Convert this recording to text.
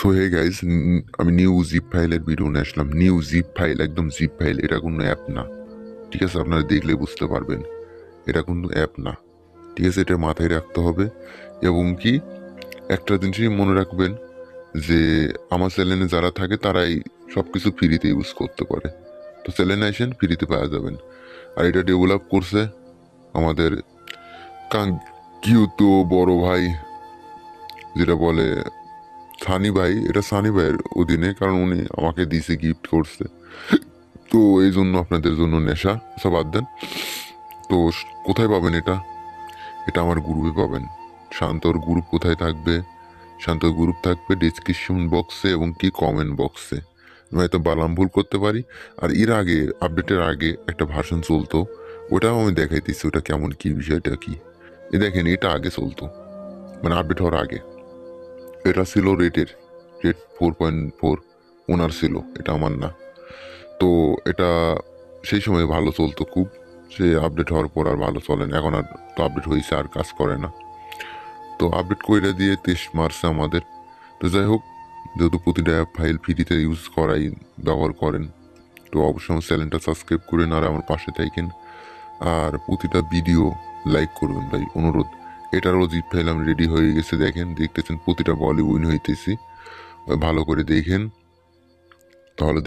So hey guys, আমি new zip ফাইলের video নিয়ে আসলাম। নিউ জিপ ফাইল, একদম জিপ ফাইল। এটা কোনো অ্যাপ না, ঠিক আছে? আপনারা দেখলে বুঝতে পারবেন এটা কোনো অ্যাপ না, ঠিক আছে? এটা মাথায় রাখতে হবে। এবং কি একটা জিনিসই মনে রাখবেন যে আমার চ্যানেলে যারা থাকে তারাই সব কিছু ফ্রিতে ইউজ করতে পারে। তো চ্যানেলে আসেন, ফ্রিতে পাওয়া যাবেন। আর এটা ডেভেলপ করছে আমাদের কাঙ্ক্ষিত বড় ভাই, যেটা বলে সানি ভাই। এটা সানি ভাইয়ের অধীনে, কারণ উনি আমাকে দিছে, গিফট করছে। তো এই জন্য আপনাদের জন্য নেশা সব বাদ দেন। তো কোথায় পাবেন এটা? এটা আমার গ্রুপে পাবেন। শান্তর গ্রুপ কোথায় থাকবে? শান্তর গ্রুপ থাকবে ডিসক্রিপশন বক্সে এবং কি কমেন্ট বক্সে। আমি হয়তো বালাম ভুল করতে পারি। আর এর আগে, আপডেটের আগে একটা ভার্সন চলতো, ওটাও আমি দেখাইতেছি ওটা কেমন, কি বিষয়টা কি। এ দেখেন, এটা আগে চলতো, মানে আপডেট হওয়ার আগে। এটা ছিল রেট 4.4। ওনার ছিল, এটা আমার না। তো এটা সেই সময় ভালো চলতো খুব। সে আপডেট হওয়ার পর আর ভালো চলে না। এখন আর তো আপডেট হয়েছে, আর কাজ করে না। তো আপডেট করে দিয়ে 23 মার্চে আমাদের। তো যাই হোক, যেহেতু প্রতিটা অ্যাপ ফাইল ফ্রিতে ইউজ করাই, ব্যবহার করেন, তো অবশ্যই আমার চ্যানেলটা সাবস্ক্রাইব করেন আর আমার পাশে থাকেন। আর প্রতিটা ভিডিও লাইক করবেন ভাই, অনুরোধ। এটারও জিপ ফাইল আমি রেডি হয়ে গেছে, দেখেন, দেখতেছেন প্রতিটা বলই উইন হইতেছি। ভালো করে দেখেন, তাহলে